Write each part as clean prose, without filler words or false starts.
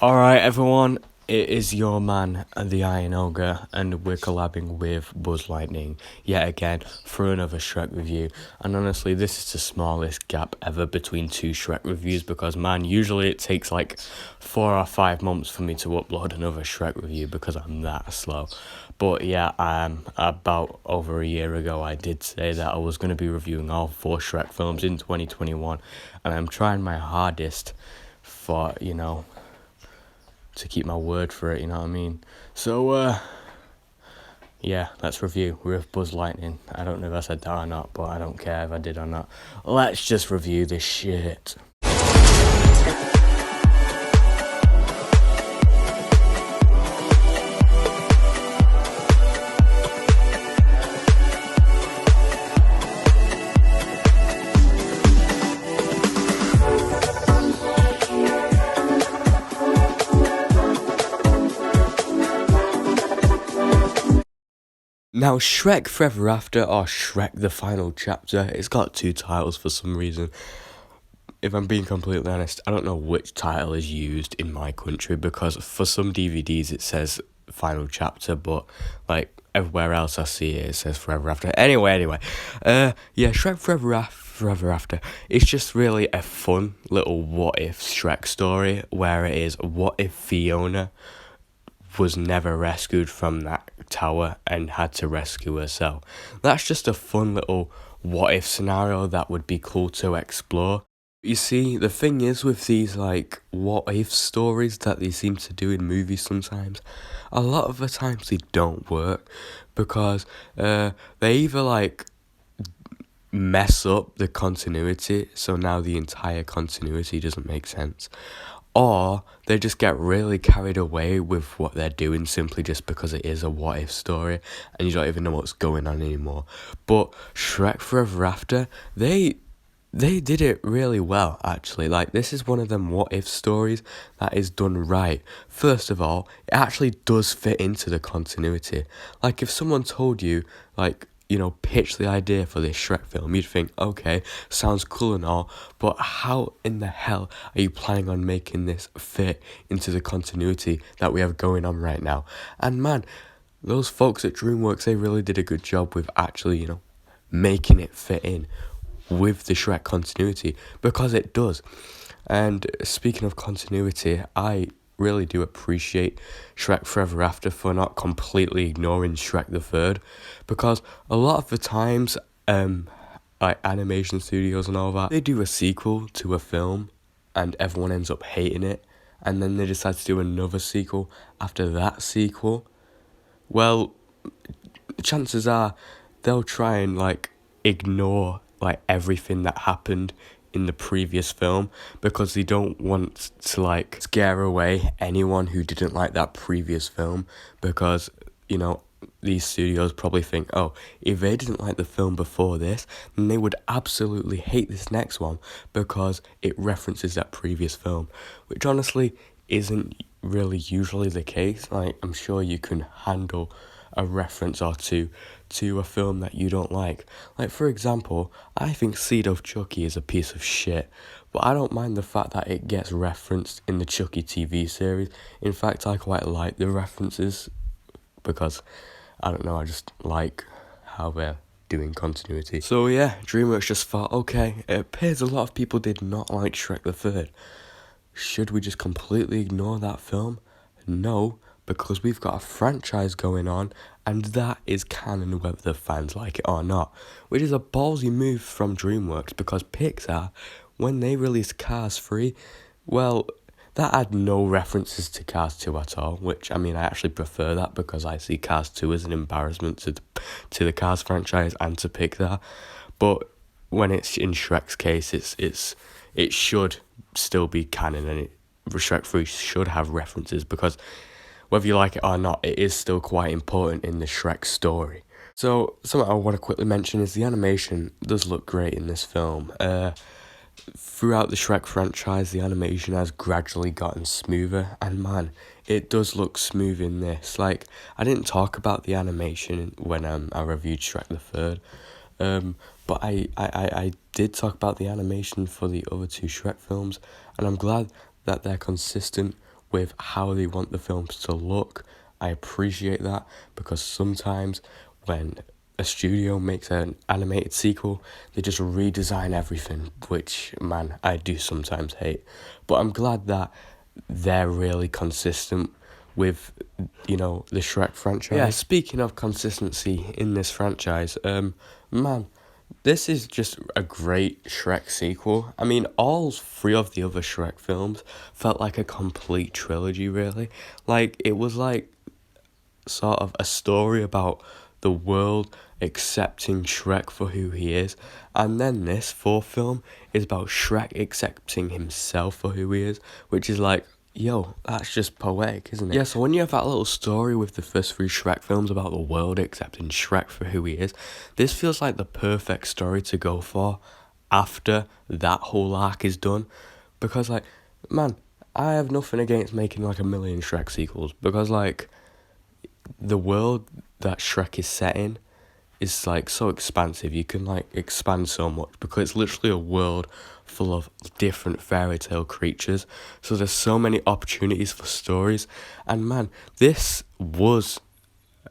Alright, everyone, it is your man, the Iron Ogre, and we're collabing with Buzz Lightning yet again for another Shrek review. And honestly, this is the smallest gap ever between two Shrek reviews because, man, usually it takes like 4 or 5 months for me to upload another Shrek review because I'm that slow. But yeah, about over a year ago, I did say that I was going to be reviewing all 4 Shrek films in 2021, and I'm trying my hardest for, to keep my word for it, you know what I mean? So, yeah, let's review with Buzz Lightning. I don't know if I said that or not, but I don't care if I did or not. Let's just review this shit. Now, Shrek Forever After, or Shrek the Final Chapter, it's got 2 titles for some reason. If I'm being completely honest, I don't know which title is used in my country, because for some DVDs it says Final Chapter, but like everywhere else I see it, it says Forever After. Anyway, yeah, Shrek Forever After. It's just really a fun little what if Shrek story, where it is, what if Fiona was never rescued from that tower and had to rescue herself. That's just a fun little what if scenario that would be cool to explore. You see, the thing is with these like what if stories that they seem to do in movies sometimes, a lot of the times they don't work because they either like mess up the continuity, so now the entire continuity doesn't make sense, or they just get really carried away with what they're doing simply just because it is a what if story and you don't even know what's going on anymore. But Shrek Forever After, they did it really well, actually. Like, this is one of them what if stories that is done right. First of all, it actually does fit into the continuity. Like, if someone told you, like, pitch the idea for this Shrek film, you'd think, okay, sounds cool and all, but how in the hell are you planning on making this fit into the continuity that we have going on right now? And man, those folks at DreamWorks, they really did a good job with actually, making it fit in with the Shrek continuity, because it does. And speaking of continuity, I really do appreciate Shrek Forever After for not completely ignoring Shrek the Third, because a lot of the times, like animation studios and all that, they do a sequel to a film and everyone ends up hating it, and then they decide to do another sequel after that sequel. Well, chances are they'll try and like ignore like everything that happened in the previous film because they don't want to like scare away anyone who didn't like that previous film, because these studios probably think, oh, if they didn't like the film before this, then they would absolutely hate this next one because it references that previous film, which honestly isn't really usually the case. Like, I'm sure you can handle a reference or two to a film that you don't like. Like, for example, I think Seed of Chucky is a piece of shit, but I don't mind the fact that it gets referenced in the Chucky TV series. In fact, I quite like the references because, I don't know, I just like how they're doing continuity. So yeah, DreamWorks just thought, okay, it appears a lot of people did not like Shrek the Third. Should we just completely ignore that film? No, because we've got a franchise going on, and that is canon whether the fans like it or not, which is a ballsy move from DreamWorks, because Pixar, when they released Cars 3, well, that had no references to Cars 2 at all, which, I mean, I actually prefer that because I see Cars 2 as an embarrassment to the Cars franchise and to Pixar. But when it's in Shrek's case, it should still be canon, and Shrek 3 should have references, because whether you like it or not, it is still quite important in the Shrek story. So, something I want to quickly mention is the animation does look great in this film. Throughout the Shrek franchise, the animation has gradually gotten smoother, and man, it does look smooth in this. Like, I didn't talk about the animation when I reviewed Shrek the Third, but I did talk about the animation for the other 2 Shrek films, and I'm glad that they're consistent with how they want the films to look. I appreciate that, because sometimes when a studio makes an animated sequel, they just redesign everything, which, man, I do sometimes hate. But I'm glad that they're really consistent with, the Shrek franchise. Yeah, speaking of consistency in this franchise, man, this is just a great Shrek sequel. I mean, all three of the other Shrek films felt like a complete trilogy, really. Like, it was like sort of a story about the world accepting Shrek for who he is. And then this fourth film is about Shrek accepting himself for who he is, which is like, yo, that's just poetic, isn't it? Yeah, so when you have that little story with the first three Shrek films about the world accepting Shrek for who he is, this feels like the perfect story to go for after that whole arc is done. Because, like, man, I have nothing against making like a million Shrek sequels, because, like, the world that Shrek is set in is like so expansive. You can like expand so much, because it's literally a world full of different fairy tale creatures. So there's so many opportunities for stories. And man, this was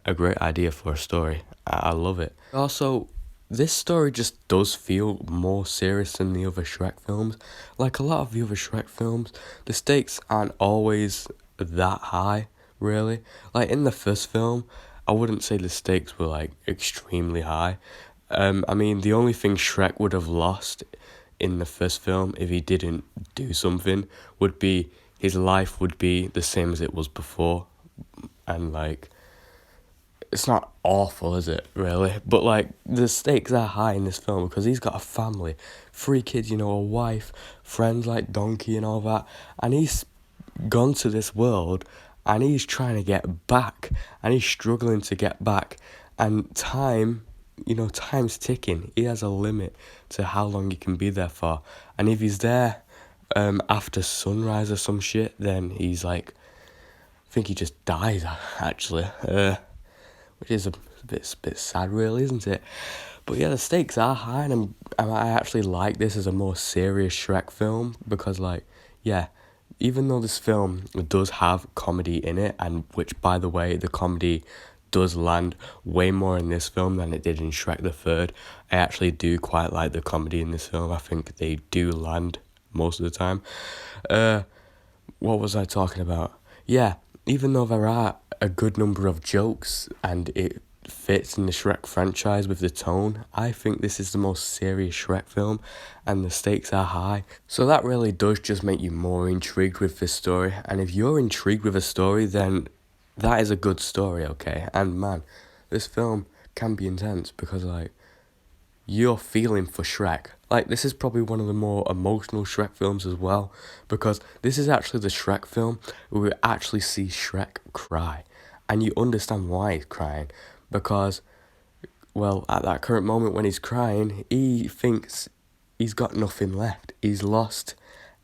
a great idea for a story. I love it. Also, this story just does feel more serious than the other Shrek films. Like a lot of the other Shrek films, the stakes aren't always that high, really. Like in the first film, I wouldn't say the stakes were like extremely high. I mean, the only thing Shrek would have lost in the first film if he didn't do something would be his life would be the same as it was before. And like, it's not awful, is it, really? But, like, the stakes are high in this film, because he's got a family, 3 kids, a wife, friends like Donkey and all that, and he's gone to this world, and he's trying to get back, and he's struggling to get back, and time's ticking. He has a limit to how long he can be there for, and if he's there after sunrise or some shit, then he's, like, I think he just dies, actually, which is a bit sad, really, isn't it? But yeah, the stakes are high, and I actually like this as a more serious Shrek film, because, like, yeah, even though this film does have comedy in it, and which, by the way, the comedy does land way more in this film than it did in Shrek the Third, I actually do quite like the comedy in this film. I think they do land most of the time. What was I talking about? Yeah, even though there are a good number of jokes and it fits in the Shrek franchise with the tone, I think this is the most serious Shrek film, and the stakes are high. So that really does just make you more intrigued with this story, and if you're intrigued with a story, then that is a good story, okay? And man, this film can be intense, because like, you're feeling for Shrek. Like, this is probably one of the more emotional Shrek films as well, because this is actually the Shrek film where we actually see Shrek cry, and you understand why he's crying, because, well, at that current moment when he's crying, he thinks he's got nothing left. He's lost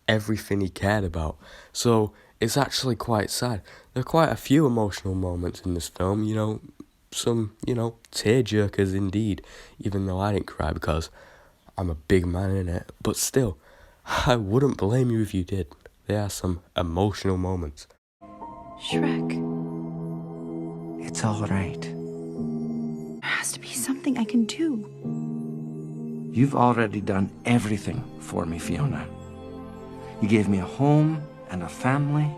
everything he cared about. So it's actually quite sad. There are quite a few emotional moments in this film, some, tearjerkers indeed, even though I didn't cry because I'm a big man in it. But still, I wouldn't blame you if you did. There are some emotional moments. Shrek. It's all right. There has to be something I can do. You've already done everything for me, Fiona. You gave me a home and a family.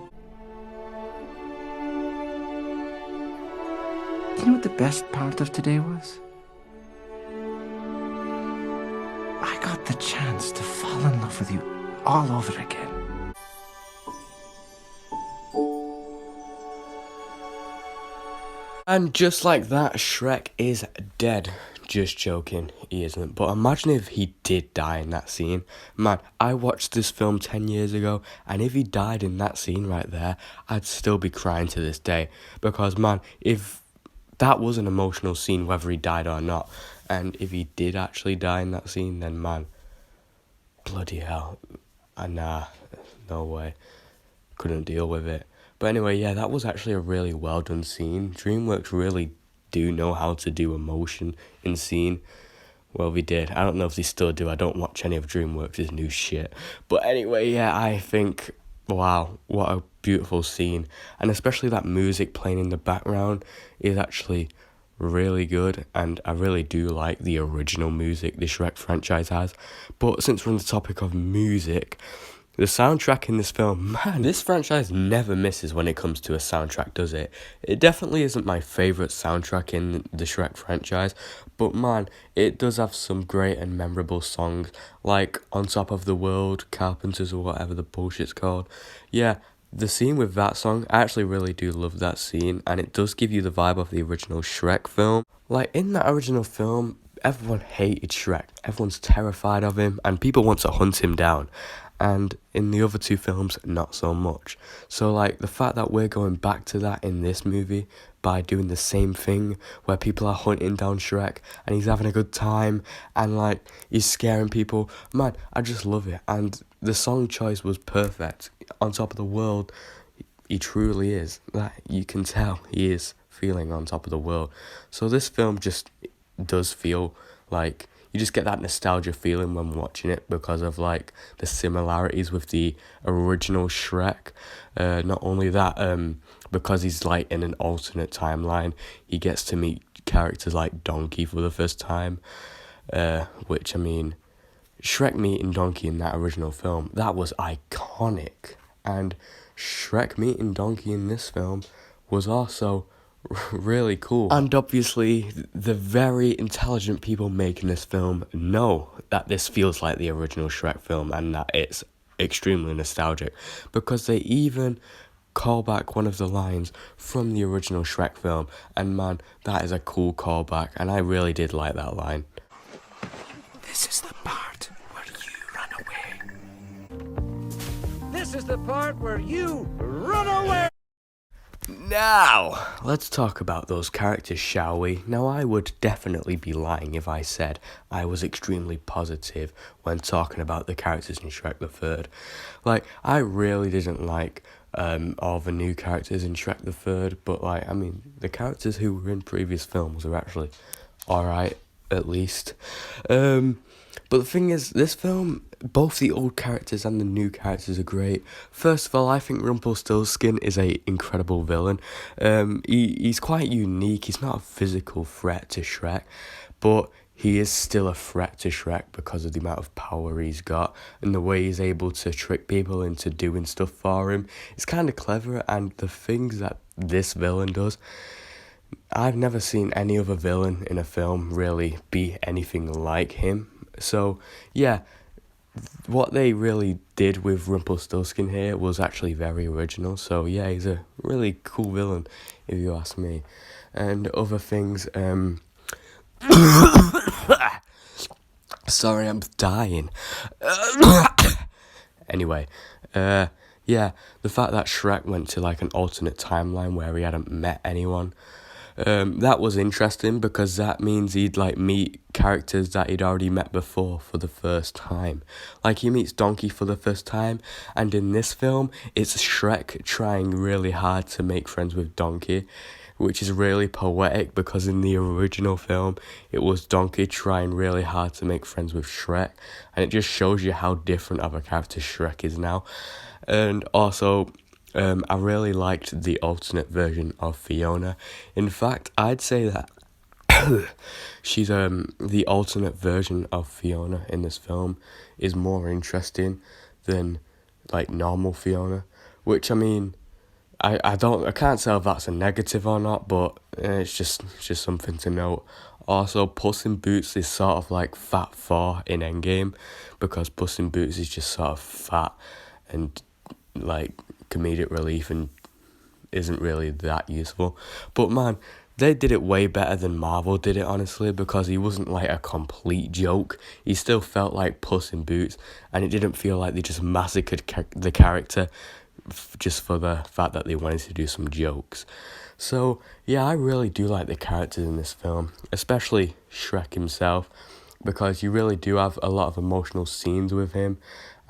You know what the best part of today was? I got the chance to fall in love with you all over again. And just like that, Shrek is dead. Just joking, he isn't. But imagine if he did die in that scene. Man, I watched this film 10 years ago, and if he died in that scene right there, I'd still be crying to this day. Because, man, if that was an emotional scene, whether he died or not, and if he did actually die in that scene, then, man, bloody hell. Nah, no way. Couldn't deal with it. But anyway, yeah, that was actually a really well done scene. DreamWorks really do know how to do emotion in scene. Well, they did. I don't know if they still do. I don't watch any of DreamWorks' new shit. But anyway, yeah, I think, wow, what a beautiful scene, and especially that music playing in the background is actually really good, and I really do like the original music the Shrek franchise has. But since we're on the topic of music, the soundtrack in this film, man, this franchise never misses when it comes to a soundtrack, does it? It definitely isn't my favourite soundtrack in the Shrek franchise, but man, it does have some great and memorable songs, like On Top of the World, Carpenters, or whatever the bullshit's called. Yeah, the scene with that song, I actually really do love that scene, and it does give you the vibe of the original Shrek film. Like, in that original film, everyone hated Shrek, everyone's terrified of him, and people want to hunt him down. And in the other two films, not so much. So, like, the fact that we're going back to that in this movie by doing the same thing, where people are hunting down Shrek, and he's having a good time, and, like, he's scaring people, man, I just love it. And the song choice was perfect. On Top of the World, he truly is. That you can tell he is feeling on top of the world. So this film just does feel like you just get that nostalgia feeling when watching it because of like the similarities with the original Shrek. Not only that, because he's like in an alternate timeline, he gets to meet characters like Donkey for the first time, which I mean, Shrek meeting Donkey in that original film, that was iconic. And Shrek meeting Donkey in this film was also really cool. And obviously, the very intelligent people making this film know that this feels like the original Shrek film and that it's extremely nostalgic, because they even call back one of the lines from the original Shrek film, and man, that is a cool callback, and I really did like that line. This is the part where you run away. This is the part where you run away. Now, let's talk about those characters, shall we? Now, I would definitely be lying if I said I was extremely positive when talking about the characters in Shrek the Third. Like, I really didn't like all the new characters in Shrek the Third, but like, I mean, the characters who were in previous films are actually alright, at least. But the thing is, this film, both the old characters and the new characters are great. First of all, I think Rumpelstiltskin is a incredible villain. He's quite unique. He's not a physical threat to Shrek, but he is still a threat to Shrek because of the amount of power he's got and the way he's able to trick people into doing stuff for him. It's kind of clever, and the things that this villain does, I've never seen any other villain in a film really be anything like him. So, yeah, what they really did with Rumpelstiltskin here was actually very original. So, yeah, he's a really cool villain, if you ask me. And other things, sorry, I'm dying. Anyway, yeah, the fact that Shrek went to like an alternate timeline where he hadn't met anyone, that was interesting because that means he'd like meet characters that he'd already met before for the first time. Like he meets Donkey for the first time, and in this film, it's Shrek trying really hard to make friends with Donkey, which is really poetic because in the original film, it was Donkey trying really hard to make friends with Shrek, and it just shows you how different of a character Shrek is now. And also, I really liked the alternate version of Fiona. In fact, I'd say that she's the alternate version of Fiona in this film is more interesting than like normal Fiona, which I mean, I can't tell if that's a negative or not, but it's just something to note. Also, Puss in Boots is sort of like Fat 4 in Endgame, because Puss in Boots is just sort of fat and like comedic relief and isn't really that useful. But man, they did it way better than Marvel did it, honestly, because he wasn't like a complete joke. He still felt like Puss in Boots, and it didn't feel like they just massacred the character just for the fact that they wanted to do some jokes. So yeah, I really do like the characters in this film, especially Shrek himself, because you really do have a lot of emotional scenes with him,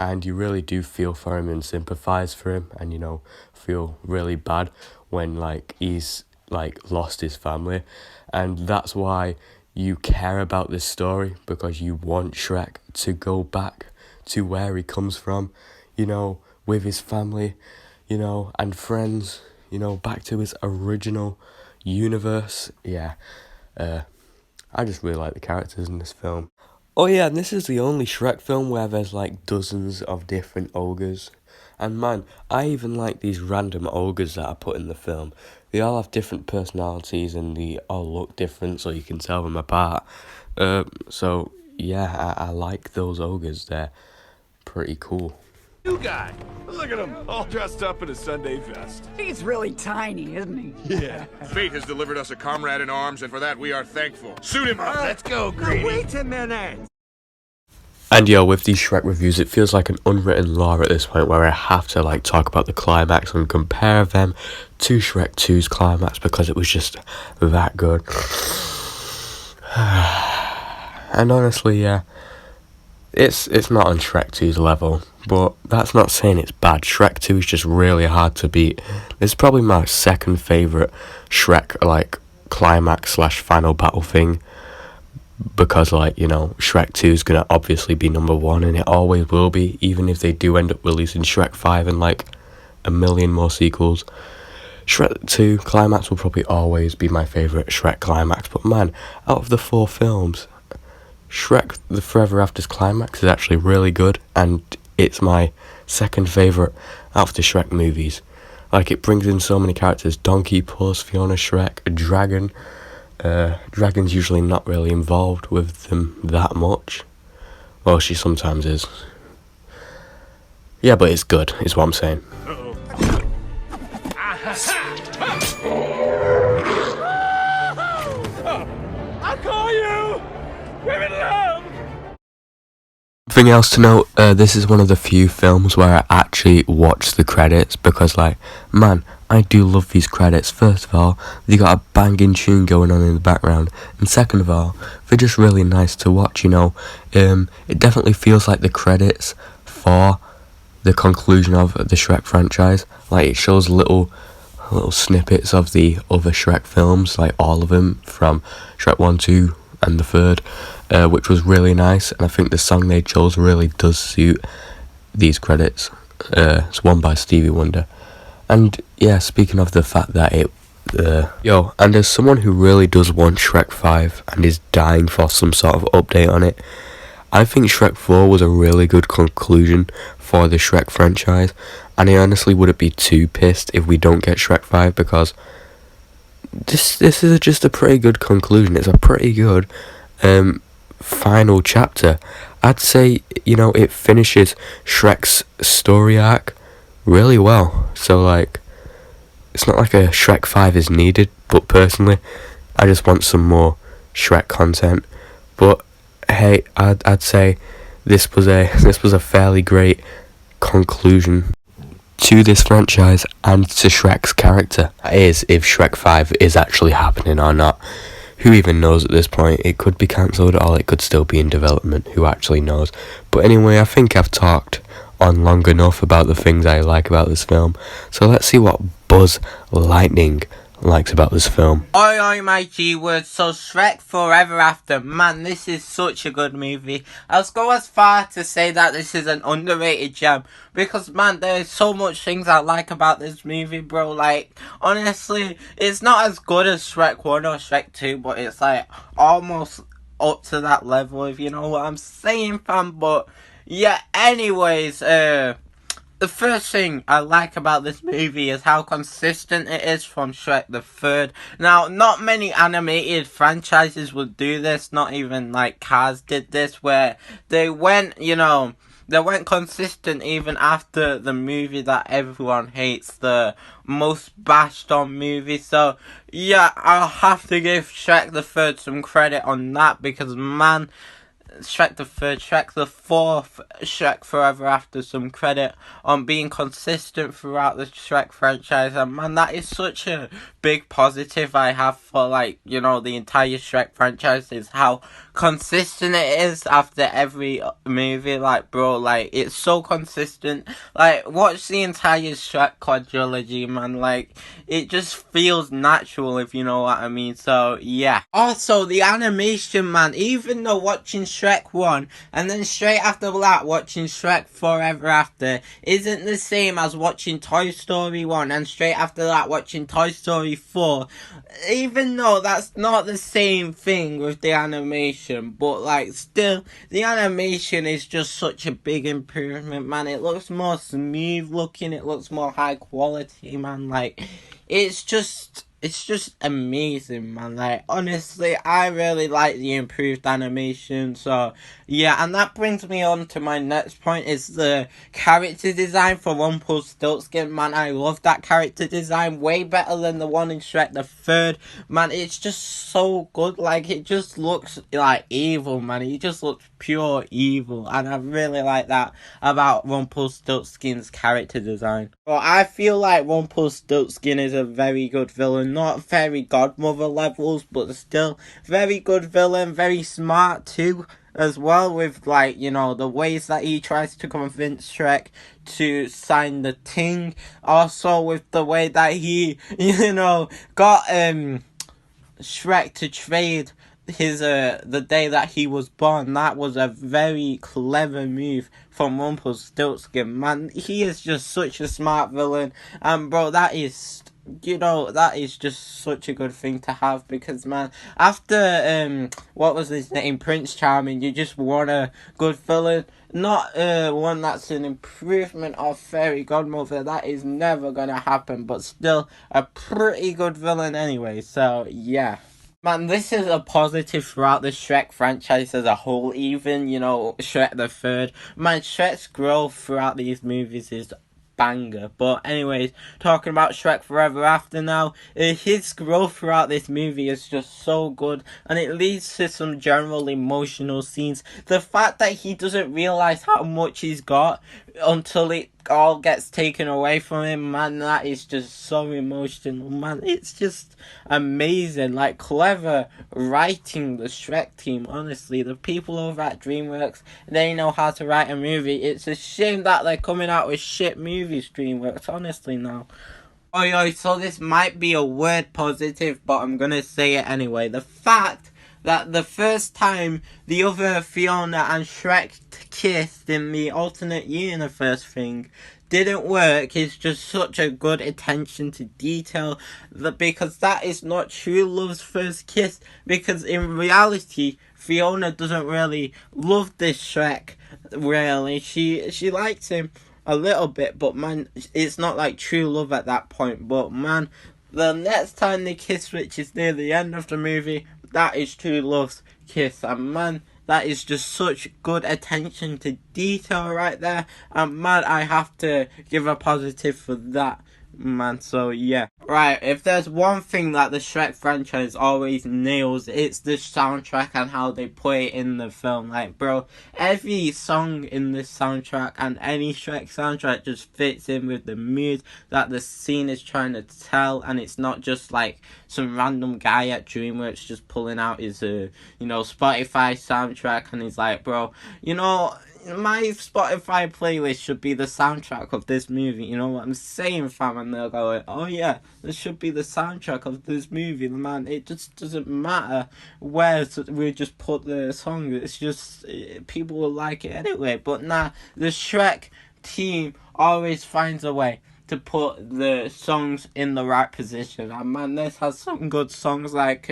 and you really do feel for him and sympathize for him, and you know, feel really bad when like he's like lost his family, and that's why you care about this story, because you want Shrek to go back to where he comes from, you know, with his family. and friends, back to its original universe. Yeah, I just really like the characters in this film. Oh yeah, and this is the only Shrek film where there's like dozens of different ogres. And man, I even like these random ogres that I put in the film. They all have different personalities and they all look different, so you can tell them apart. So yeah, I like those ogres. They're pretty cool. New guy. Look at him, all dressed up in a Sunday vest. He's really tiny, isn't he? Yeah. Fate has delivered us a comrade in arms, and for that we are thankful. Suit him up! Let's go, Greedy. Wait a minute. And with these Shrek reviews, it feels like an unwritten law at this point where I have to talk about the climax and compare them to Shrek 2's climax because it was just that good. And honestly, yeah, it's not on Shrek 2's level, but that's not saying it's bad. Shrek 2 is just really hard to beat. It's probably my second favourite Shrek climax / final battle thing. Because Shrek 2 is going to obviously be number one, and it always will be, even if they do end up releasing Shrek 5 and a million more sequels. Shrek 2 Climax will probably always be my favourite Shrek Climax, but man, out of the 4 films, Shrek the Forever After's Climax is actually really good, and it's my second favourite out of the Shrek movies. It brings in so many characters: Donkey, Puss, Fiona, Shrek, a dragon. Dragon's usually not really involved with them that much. Well, she sometimes is. Yeah, but it's good, is what I'm saying. I call you! We're in love! Something else to note, this is one of the few films where I actually watch the credits because, man, I do love these credits. First of all, they got a banging tune going on in the background, and second of all, they're just really nice to watch, It definitely feels like the credits for the conclusion of the Shrek franchise. It shows little snippets of the other Shrek films, all of them, from Shrek 1, 2, and the third, which was really nice, and I think the song they chose really does suit these credits. It's one by Stevie Wonder. And yeah, speaking of the fact that and as someone who really does want Shrek 5 and is dying for some sort of update on it, I think Shrek 4 was a really good conclusion for the Shrek franchise, and I honestly wouldn't be too pissed if we don't get Shrek 5, because this is just a pretty good conclusion. It's a pretty good final chapter. I'd say, it finishes Shrek's story arc really well. So it's not like a Shrek 5 is needed, but personally I just want some more Shrek content. But hey, I'd say this was a fairly great conclusion to this franchise and to Shrek's character. That is, if Shrek 5 is actually happening or not. Who even knows at this point? It could be cancelled or it could still be in development. Who actually knows? But anyway, I think I've talked on long enough about the things I like about this film. So let's see what Buzz Lightning likes about this film. Oi, my G words. So Shrek Forever After, man, this is such a good movie. I'll go as far to say that this is an underrated gem, because man, there's so much things I like about this movie, bro. Honestly, it's not as good as Shrek 1 or Shrek 2, but it's almost up to that level, if you know what I'm saying, fam. But yeah, anyways, the first thing I like about this movie is how consistent it is from Shrek the Third. Now, not many animated franchises would do this, not even Cars did this, where they went consistent even after the movie that everyone hates, the most bashed on movie. So, yeah, I'll have to give Shrek the Third some credit on that, because man, Shrek the Third, Shrek the Fourth, Shrek Forever After, some credit on being consistent throughout the Shrek franchise. And man, that is such a big positive I have for the entire Shrek franchise, is how consistent it is after every movie. Like, bro, like, it's so consistent. Like, watch the entire Shrek quadrilogy, man. Like, it just feels natural, if you know what I mean. So, yeah. Also, the animation, man, even though watching Shrek 1 and then straight after that watching Shrek Forever After isn't the same as watching Toy Story 1 and straight after that watching Toy Story 4, even though that's not the same thing with the animation, but like still the animation is just such a big improvement, man. It looks more smooth looking, it looks more high quality, man. Like it's just amazing, man. Like, honestly, I really like the improved animation. So, yeah, and that brings me on to my next point, is the character design for Rumpelstiltskin, man. I love that character design, way better than the one in Shrek the Third. Man, it's just so good. Like, it just looks like evil, man. It just looks pure evil, and I really like that about Rumpelstiltskin's character design. But I feel like Rumpelstiltskin is a very good villain, not very Godmother levels, but still very good villain, very smart too, as well, with like, you know, the ways that he tries to convince Shrek to sign the thing. Also with the way that he, you know, got Shrek to trade his the day that he was born. That was a very clever move from Rumpelstiltskin, man. He is just such a smart villain, and bro, that is, you know, that is just such a good thing to have, because man, after what was his name, Prince Charming, you just want a good villain, not one that's an improvement of Fairy Godmother. That is never gonna happen, but still a pretty good villain anyway. So yeah. Man, this is a positive throughout the Shrek franchise as a whole, even, you know, Shrek the Third. Man, Shrek's growth throughout these movies is banger. But anyways, talking about Shrek Forever After now, his growth throughout this movie is just so good, and it leads to some general emotional scenes. The fact that he doesn't realize how much he's got until it all gets taken away from him, man, that is just so emotional, man. It's just amazing. Like, clever writing, the Shrek team, honestly. The people over at DreamWorks, they know how to write a movie. It's a shame that they're coming out with shit movies, DreamWorks, honestly, now. Oh, yo, so this might be a word positive, but I'm gonna say it anyway. The fact that the first time the other Fiona and Shrek kissed in the alternate universe thing didn't work is just such a good attention to detail, because that is not true love's first kiss, because in reality Fiona doesn't really love this Shrek, really. She likes him a little bit, but man, it's not like true love at that point. But man, the next time they kiss, which is near the end of the movie, that is true love's kiss, and man, that is just such good attention to detail right there, and man, I have to give a positive for that, man. So yeah. Right, if there's one thing that the Shrek franchise always nails, it's the soundtrack and how they put it in the film. Like, bro, every song in this soundtrack and any Shrek soundtrack just fits in with the mood that the scene is trying to tell, and it's not just like some random guy at DreamWorks just pulling out his Spotify soundtrack, and he's like, bro, you know, my Spotify playlist should be the soundtrack of this movie, you know what I'm saying, fam? And they'll go, oh yeah, this should be the soundtrack of this movie, man. It just doesn't matter where we just put the song, it's just, people will like it anyway. But nah, the Shrek team always finds a way to put the songs in the right position, and man, this has some good songs like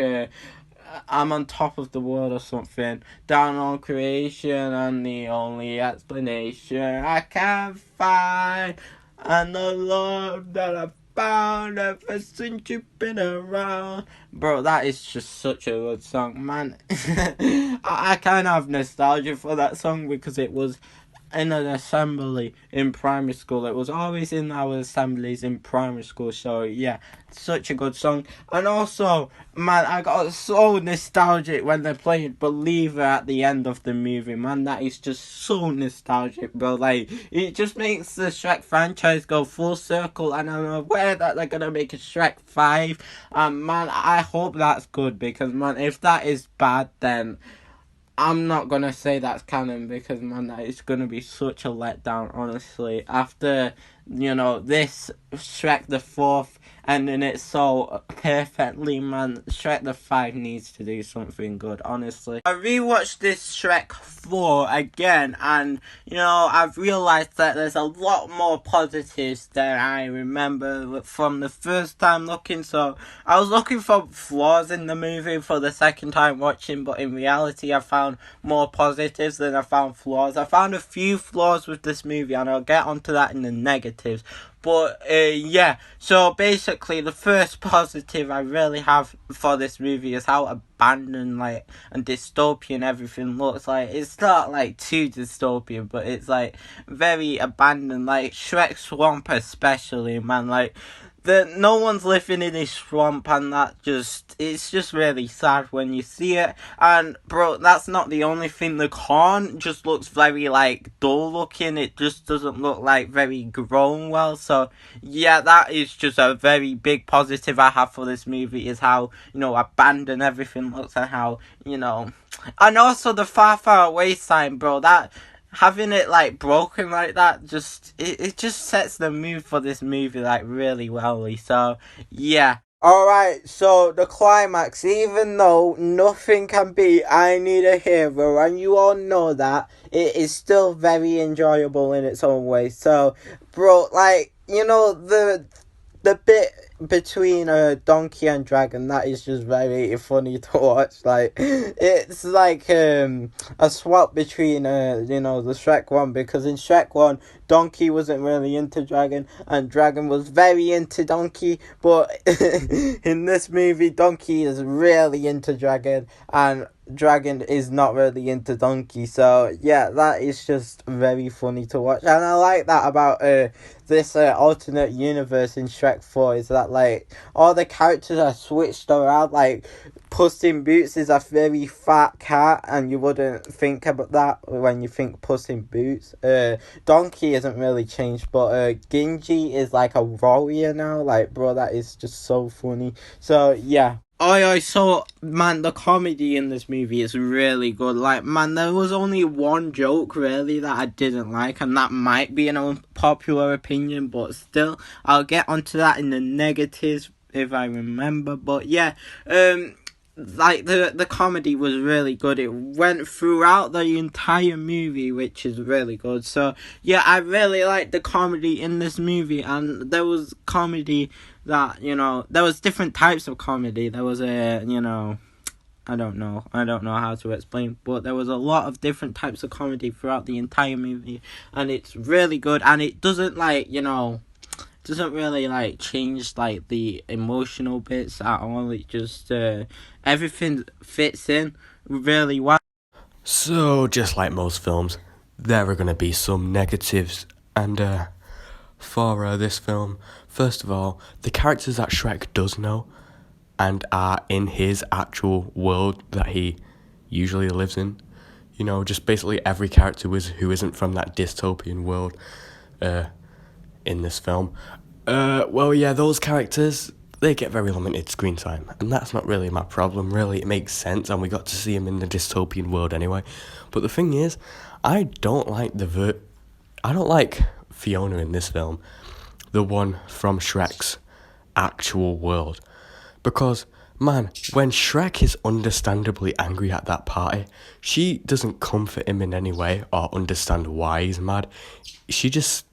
I'm on top of the world or something, down on creation, and the only explanation I can find, and the love that I found ever since you've been around. Bro, that is just such a good song, man. I kind of have nostalgia for that song because it was in an assembly in primary school. It was always in our assemblies in primary school. So yeah, such a good song. And also, man, I got so nostalgic when they played Believer at the end of the movie, man. That is just so nostalgic, bro. Like, it just makes the Shrek franchise go full circle, and I'm aware that they're gonna make a Shrek 5. Man, I hope that's good, because man, if that is bad, then I'm not gonna say that's canon because man, that is gonna be such a letdown. Honestly, after this Shrek the Fourth ending it so perfectly, man, Shrek the Five needs to do something good. Honestly, I rewatched this Shrek 4 again, and I've realized that there's a lot more positives than I remember from the first time looking. So I was looking for flaws in the movie for the second time watching, but in reality, I found more positives than I found flaws. I found a few flaws with this movie, and I'll get onto that in the negatives. But yeah, so basically the first positive I really have for this movie is how abandoned and dystopian everything looks. Like, it's not too dystopian, but it's very abandoned. Like Shrek Swamp especially, man. No one's living in this swamp, and it's just really sad when you see it. And bro, that's not the only thing. The corn just looks very dull looking. It just doesn't look very grown well. So yeah, that is just a very big positive I have for this movie, is how abandoned everything looks, and how and also the far far away sign, bro. That having it broken like that, it just sets the mood for this movie really well. So yeah. Alright, so the climax, even though nothing can beat I Need a Hero, and you all know that, it is still very enjoyable in its own way. So, bro, the bit between Donkey and Dragon, that is just very funny to watch. It's a swap between the Shrek one, because in Shrek 1 Donkey wasn't really into Dragon and Dragon was very into Donkey, but in this movie Donkey is really into Dragon and Dragon is not really into Donkey. So yeah, that is just very funny to watch, and I like that about this alternate universe in Shrek 4, is that all the characters are switched around. Puss in Boots is a very fat cat, and you wouldn't think about that when you think Puss in Boots. Donkey isn't really changed, but Gingy is a warrior now. Bro, that is just so funny. So yeah. So, man, the comedy in this movie is really good. Man, there was only one joke, really, that I didn't like, and that might be an unpopular opinion, but still, I'll get onto that in the negatives if I remember. But yeah, the comedy was really good. It went throughout the entire movie, which is really good. So yeah, I really liked the comedy in this movie, and there was comedy that there was different types of comedy. There was I don't know how to explain, but there was a lot of different types of comedy throughout the entire movie, and it's really good, and it doesn't doesn't really change the emotional bits at all. It just everything fits in really well. So, just like most films, there are going to be some negatives, and for this film, first of all, the characters that Shrek does know and are in his actual world that he usually lives in, just basically every character who isn't from that dystopian world in this film. Well, yeah, those characters, they get very limited screen time, and that's not really my problem. Really, it makes sense, and we got to see him in the dystopian world anyway. But the thing is, I don't like Fiona in this film, the one from Shrek's actual world, because man, when Shrek is understandably angry at that party, she doesn't comfort him in any way or understand why he's mad. She just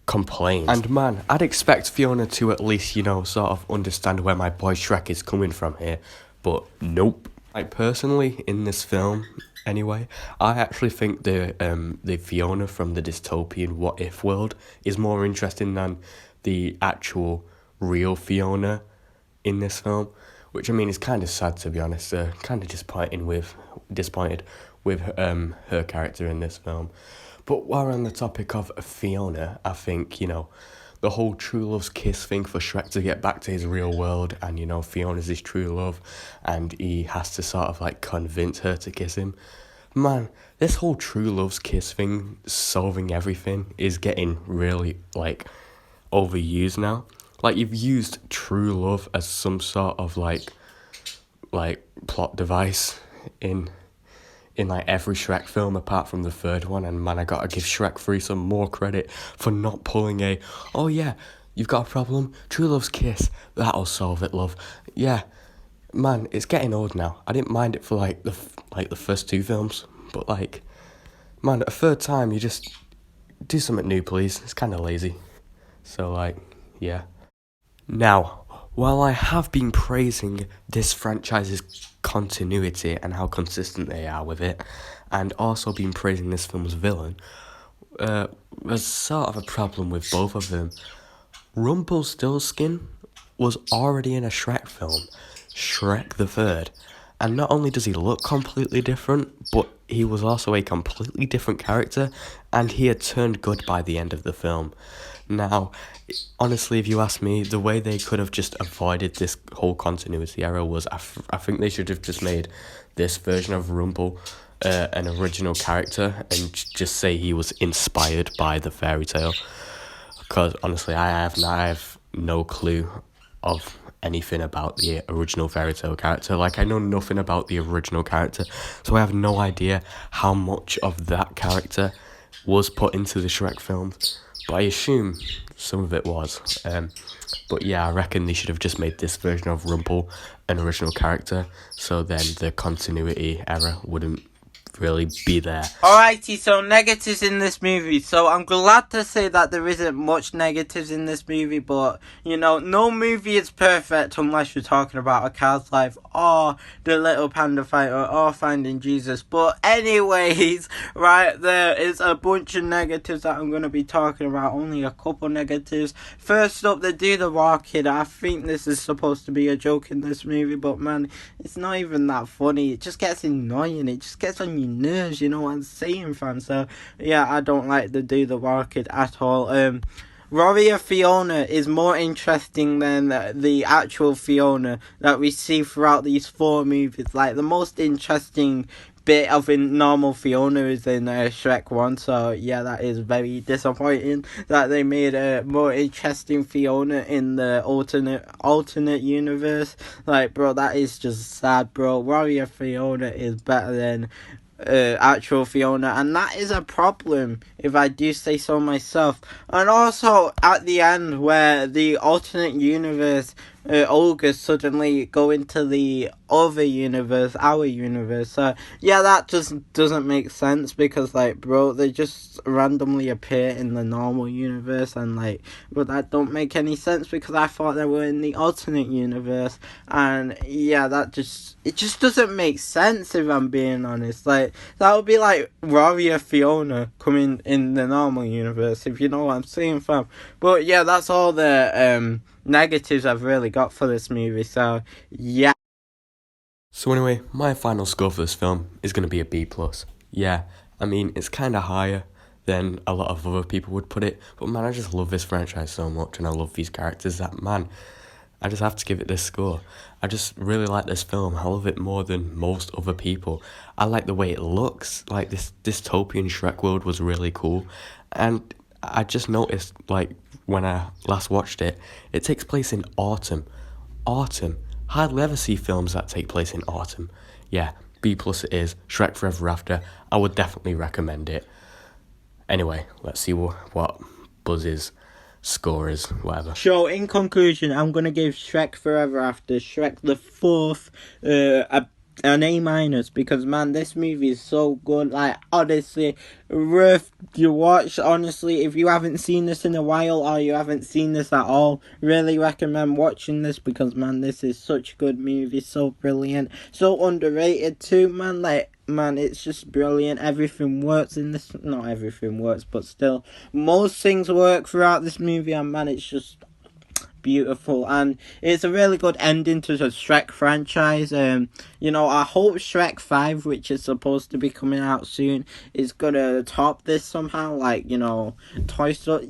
complains. And man, I'd expect Fiona to at least, sort of understand where my boy Shrek is coming from here, but nope. Personally, in this film, anyway, I actually think the Fiona from the dystopian What If world is more interesting than the actual real Fiona in this film, which I mean is kind of sad, to be honest. Kind of disappointed with her character in this film. But while we're on the topic of Fiona, I think, the whole true love's kiss thing for Shrek to get back to his real world, and, Fiona's his true love, and he has to sort of, convince her to kiss him. Man, this whole true love's kiss thing, solving everything, is getting really, overused now. You've used true love as some sort of, plot device in in like every Shrek film apart from the third one, and man, I gotta give Shrek 3 some more credit for not pulling a, oh yeah, you've got a problem? True love's kiss, that'll solve it, love. Yeah, man, it's getting old now. I didn't mind it for like the first 2 films, but like, man, a third time you just do something new, please. It's kind of lazy. So like, yeah. Now, while I have been praising this franchise's continuity and how consistent they are with it, and also been praising this film's villain, there's sort of a problem with both of them. Rumpelstiltskin was already in a Shrek film, Shrek the Third, and not only does he look completely different, but he was also a completely different character, and he had turned good by the end of the film. Now, honestly, if you ask me, the way they could have just avoided this whole continuity error was, I think they should have just made this version of Rumpel an original character and just say he was inspired by the fairy tale. Because honestly, I have no clue of anything about the original fairy tale character. Like, I know nothing about the original character, so I have no idea how much of that character was put into the Shrek films. But I assume some of it was. But yeah, I reckon they should have just made this version of Rumpel an original character, so then the continuity error wouldn't really be there. Alrighty, so negatives in this movie. So I'm glad to say that there isn't much negatives in this movie, but, you know, no movie is perfect unless you're talking about A Cow's Life or The Little Panda Fighter or Finding Jesus. But anyways, right, there is a bunch of negatives that I'm going to be talking about, only a couple negatives. First up, the Do the War Kid. I think this is supposed to be a joke in this movie, but man, it's not even that funny. It just gets annoying. It just gets on your nerves, you know what I'm saying, fam? So yeah, I don't like the Do the War Kid at all. Warrior Fiona is more interesting than the actual Fiona that we see throughout these 4 movies. Like, the most interesting bit of normal Fiona is in Shrek 1, so yeah, that is very disappointing that they made a more interesting Fiona in the alternate universe. Like, bro, that is just sad, bro. Warrior Fiona is better than actual Fiona, and that is a problem if I do say so myself. And also at the end, where the alternate universe ogres suddenly go into the other universe, our universe. So yeah, that just doesn't make sense, because like, bro, they just randomly appear in the normal universe, and like, but that don't make any sense because I thought they were in the alternate universe. And yeah, it just doesn't make sense, if I'm being honest. Like, that would be like Warrior Fiona coming in the normal universe, if you know what I'm saying, fam. But yeah, that's all the negatives I've really got for this movie, so yeah. So anyway, my final score for this film is going to be a B+. Yeah, I mean, it's kind of higher than a lot of other people would put it, but man, I just love this franchise so much, and I love these characters that, man, I just have to give it this score. I just really like this film. I love it more than most other people. I like the way it looks. Like, this dystopian Shrek world was really cool, and I just noticed, like, when I last watched it, it takes place in autumn. Hardly ever see films that take place in autumn. Yeah, B+ it is. Shrek Forever After. I would definitely recommend it. Anyway, let's see what Buzz's score is, whatever. So in conclusion, I'm gonna give Shrek Forever After, Shrek the Fourth, an A-, because man, this movie is so good. Like, honestly, worth you watch. Honestly, if you haven't seen this in a while, or you haven't seen this at all, really recommend watching this, because man, this is such a good movie, so brilliant, so underrated too, man. Like, man, it's just brilliant. Everything works in this. Not everything works, but still, most things work throughout this movie, and man, it's just beautiful, and it's a really good ending to the Shrek franchise. You know, I hope Shrek 5, which is supposed to be coming out soon, is gonna top this somehow. Like, you know, Toy Story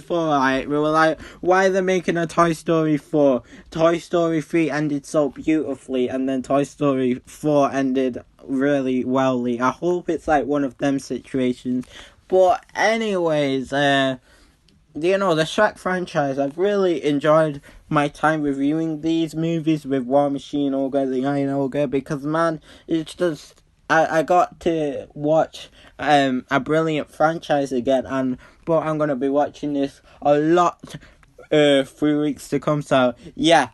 4, like, we were like, why are they making a Toy Story 4? Toy Story 3 ended so beautifully, and then Toy Story 4 ended really wellly. I hope it's like one of them situations. But anyways, you know, the Shrek franchise, I've really enjoyed my time reviewing these movies with War Machine Ogre, the Iron Ogre, because man, it's just I got to watch a brilliant franchise again, but I'm gonna be watching this a lot 3 weeks to come. So yeah,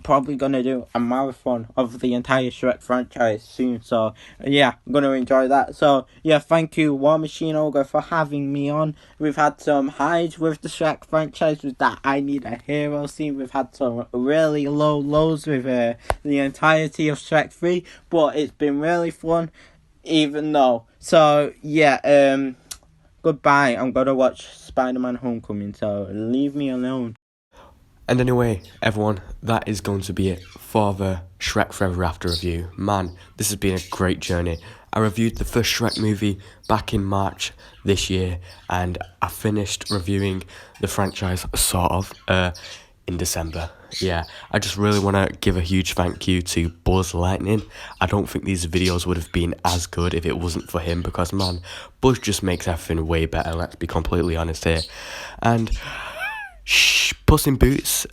probably gonna do a marathon of the entire Shrek franchise soon. So yeah, I'm gonna enjoy that. So yeah, thank you, War Machine Ogre, for having me on. We've had some highs with the Shrek franchise with that I Need a Hero scene. We've had some really low lows with the entirety of Shrek 3, but it's been really fun, even though. So yeah, goodbye. I'm gonna watch Spider-Man Homecoming, so leave me alone. And anyway, everyone, that is going to be it for the Shrek Forever After review. Man, this has been a great journey. I reviewed the first Shrek movie back in March this year, and I finished reviewing the franchise sort of in December. Yeah, I just really want to give a huge thank you to Buzz Lightning. I don't think these videos would have been as good if it wasn't for him, because man, Buzz just makes everything way better, let's be completely honest here. And Puss in Boots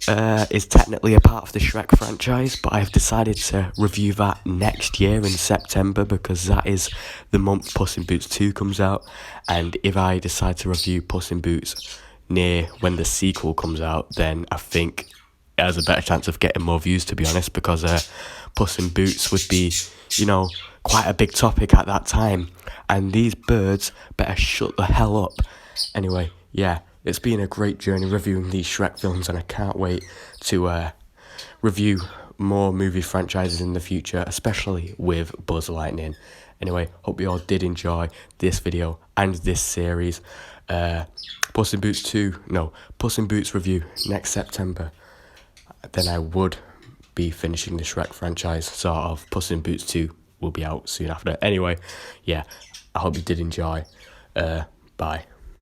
is technically a part of the Shrek franchise, but I've decided to review that next year in September, because that is the month Puss in Boots 2 comes out. And if I decide to review Puss in Boots near when the sequel comes out, then I think it has a better chance of getting more views, to be honest, because Puss in Boots would be, quite a big topic at that time. And these birds better shut the hell up. Anyway, yeah, it's been a great journey reviewing these Shrek films, and I can't wait to review more movie franchises in the future, especially with Buzz Lightning. Anyway, hope you all did enjoy this video and this series. Puss in Boots review next September. Then I would be finishing the Shrek franchise, sort of. Puss in Boots 2 will be out soon after. Anyway, yeah, I hope you did enjoy. Bye.